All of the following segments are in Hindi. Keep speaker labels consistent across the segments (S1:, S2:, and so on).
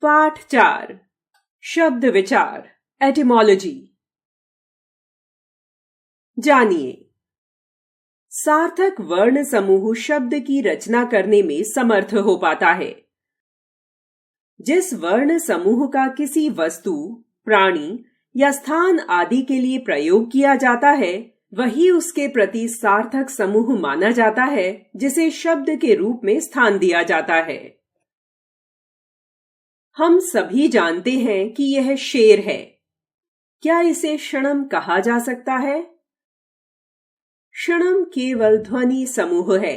S1: पाठ 4 शब्द विचार एटिमोलॉजी। जानिए, सार्थक वर्ण समूह शब्द की रचना करने में समर्थ हो पाता है। जिस वर्ण समूह का किसी वस्तु, प्राणी या स्थान आदि के लिए प्रयोग किया जाता है, वही उसके प्रति सार्थक समूह माना जाता है, जिसे शब्द के रूप में स्थान दिया जाता है। हम सभी जानते हैं कि यह शेर है। क्या इसे षणम कहा जा सकता है? षणम केवल ध्वनि समूह है,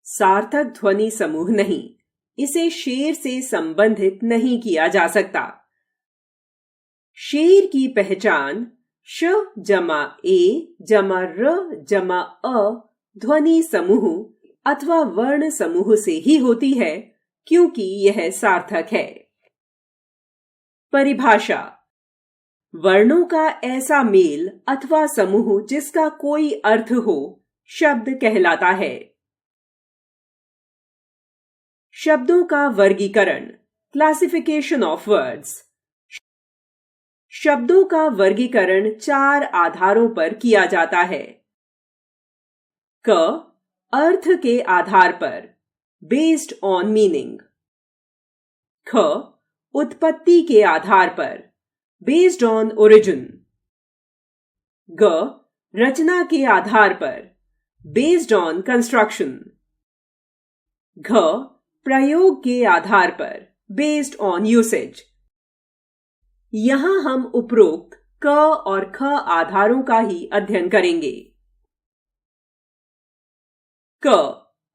S1: सार्थक ध्वनि समूह नहीं। इसे शेर से संबंधित नहीं किया जा सकता। शेर की पहचान श जमा ए जमा र जमा अ ध्वनि समूह अथवा वर्ण समूह से ही होती है, क्योंकि यह सार्थक है। परिभाषा: वर्णों का ऐसा मेल अथवा समूह जिसका कोई अर्थ हो, शब्द कहलाता है। शब्दों का वर्गीकरण क्लासिफिकेशन ऑफ वर्ड्स। शब्दों का वर्गीकरण 4 आधारों पर किया जाता है। क अर्थ के आधार पर, बेस्ड ऑन मीनिंग। ख उत्पत्ति के आधार पर, बेस्ड ऑन ओरिजिन। ग रचना के आधार पर, बेस्ड ऑन कंस्ट्रक्शन। घ प्रयोग के आधार पर, बेस्ड ऑन यूसेज। यहां हम उपरोक्त क और ख आधारों का ही अध्ययन करेंगे। क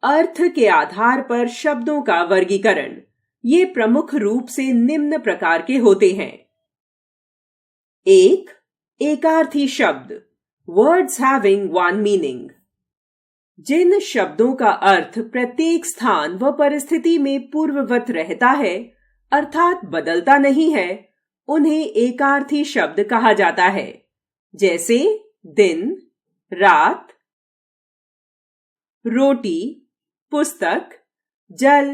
S1: अर्थ के आधार पर शब्दों का वर्गीकरण। ये प्रमुख रूप से निम्न प्रकार के होते हैं। 1. एकार्थी शब्द, वर्ड्स हैविंग वन मीनिंग। जिन शब्दों का अर्थ प्रत्येक स्थान व परिस्थिति में पूर्ववत रहता है, अर्थात बदलता नहीं है, उन्हें एकार्थी शब्द कहा जाता है। जैसे दिन, रात, रोटी, पुस्तक, जल,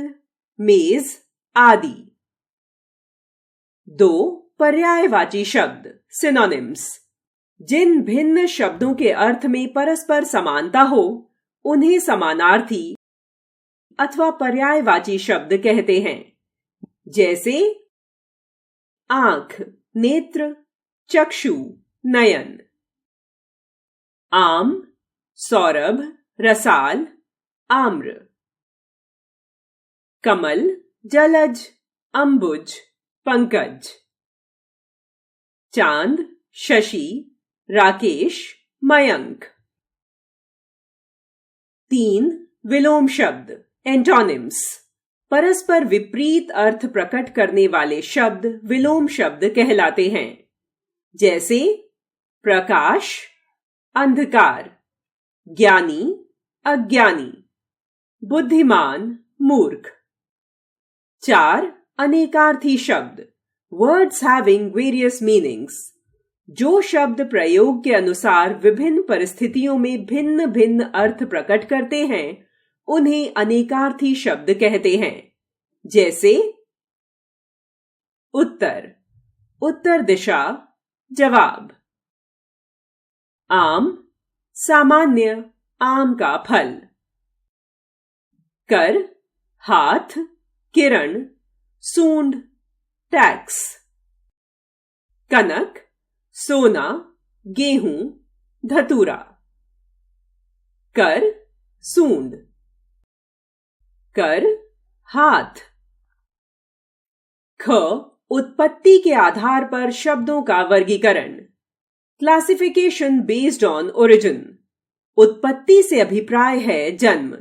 S1: मेज आदि। 2. पर्यायवाची शब्द, सिनोनिम्स। जिन भिन्न शब्दों के अर्थ में परस्पर समानता हो, उन्हें समानार्थी अथवा पर्यायवाची शब्द कहते हैं। जैसे आंख, नेत्र, चक्षु, नयन। आम, सौरभ, रसाल, आम्र। कमल, जलज, अंबुज, पंकज। चांद, शशि, राकेश, मयंक। 3. विलोम शब्द, एंटोनिम्स। परस्पर विपरीत अर्थ प्रकट करने वाले शब्द विलोम शब्द कहलाते हैं। जैसे प्रकाश, अंधकार, ज्ञानी, अज्ञानी, बुद्धिमान, मूर्ख। 4. अनेकार्थी शब्द, वर्ड्स हैविंग वेरियस मीनिंग्स। जो शब्द प्रयोग के अनुसार विभिन्न परिस्थितियों में भिन्न भिन्न अर्थ प्रकट करते हैं, उन्हें अनेकार्थी शब्द कहते हैं। जैसे उत्तर, उत्तर दिशा, जवाब। आम, सामान्य, आम का फल। कर, हाथ, किरण, सूंड, टैक्स। कनक, सोना, गेहूं, धतूरा। कर, सूंड। कर, हाथ। ख उत्पत्ति के आधार पर शब्दों का वर्गीकरण, क्लासिफिकेशन बेस्ड ऑन ओरिजिन। उत्पत्ति से अभिप्राय है जन्म।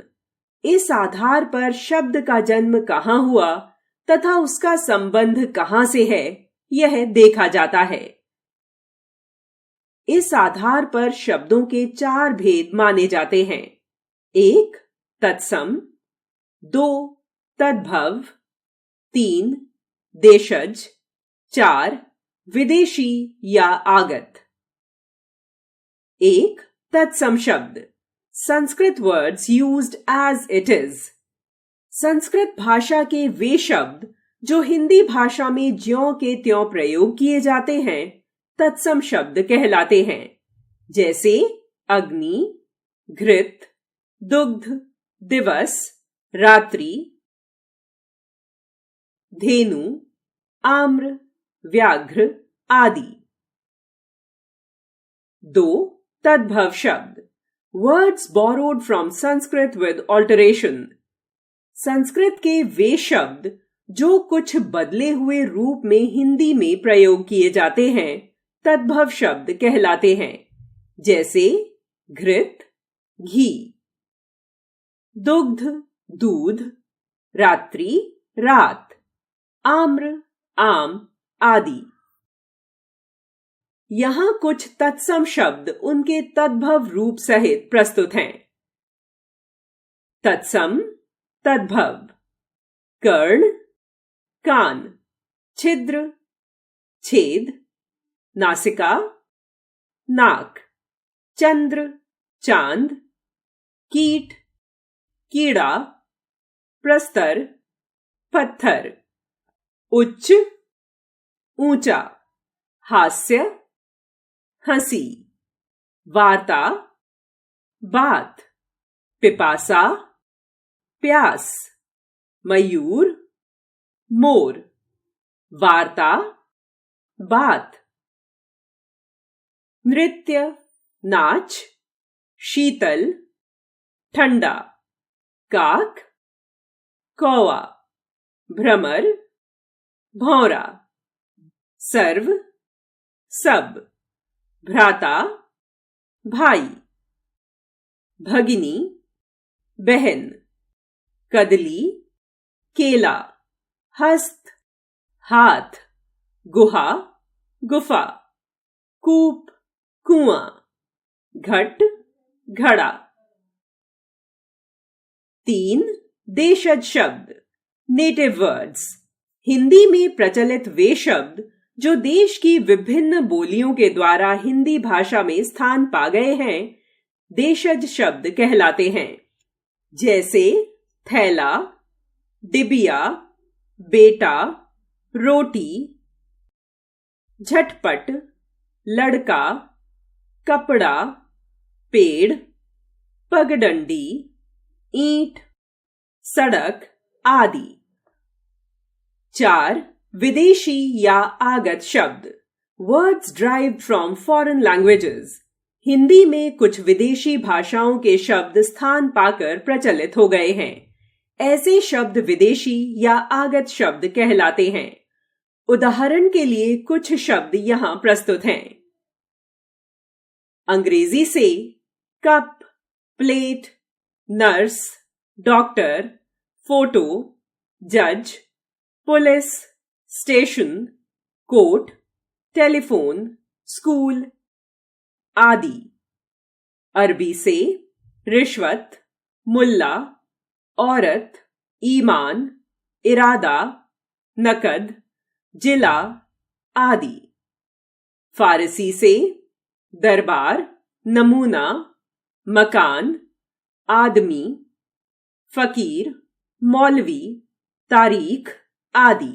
S1: इस आधार पर शब्द का जन्म कहां हुआ तथा उसका संबंध कहां से है, यह देखा जाता है। इस आधार पर शब्दों के 4 भेद माने जाते हैं। 1. तत्सम। 2. तद्भव। 3. देशज। 4. विदेशी या आगत। 1. तत्सम शब्द, संस्कृत words used as it is. संस्कृत भाषा के वे शब्द जो हिंदी भाषा में ज्यों के त्यों प्रयोग किए जाते हैं तत्सम शब्द कहलाते हैं, जैसे अग्नि, घृत, दुग्ध, दिवस, रात्रि, धेनु, आम्र, व्याघ्र आदि। 2. तद्भव शब्द, words borrowed from Sanskrit with alteration। Sanskrit के वे शब्द जो कुछ बदले हुए रूप में हिंदी में प्रयोग किए जाते हैं तद्भव शब्द कहलाते हैं, जैसे घृत, घी, दुग्ध, दूध, रात्रि, रात, आम्र, आम आदि। यहां कुछ तत्सम शब्द उनके तद्भव रूप सहित प्रस्तुत हैं। तत्सम, तद्भव, कर्ण, कान, छिद्र, छेद, नासिका, नाक, चंद्र, चांद, कीट, कीड़ा, प्रस्तर, पत्थर, उच्च, ऊंचा, हास्य, हंसी, वार्ता, बात, पिपासा, प्यास, मयूर, मोर, वार्ता, बात, नृत्य, नाच, शीतल, ठंडा, काक, कौवा, भ्रमर, भौरा, सर्व, सब, भ्राता, भाई, भगिनी, बहन, कदली, केला, हस्त, हाथ, गुहा, गुफा, कूप, कुआं, घट, घड़ा। 3. देशज शब्द, नेटिव वर्ड्स, हिंदी में प्रचलित वे शब्द जो देश की विभिन्न बोलियों के द्वारा हिंदी भाषा में स्थान पा गए हैं देशज शब्द कहलाते हैं, जैसे थैला, डिबिया, बेटा, रोटी, झटपट, लड़का, कपड़ा, पेड़, पगडंडी, ईंट, सड़क आदि। 4. विदेशी या आगत शब्द, words derived from foreign languages, Hindi में कुछ विदेशी भाषाओं के शब्द स्थान पाकर प्रचलित हो गए हैं। ऐसे शब्द विदेशी या आगत शब्द कहलाते हैं। उदाहरण के लिए कुछ शब्द यहां प्रस्तुत हैं। अंग्रेजी से cup, plate, nurse, doctor, photo, जज, police, station, court, telephone, school आदि। अरबी से रिश्वत, मुल्ला, औरत, ईमान, इरादा, नकद, जिला आदि। फारसी से दरबार, नमूना, मकान, आदमी, फकीर, मौलवी, तारीख आदि।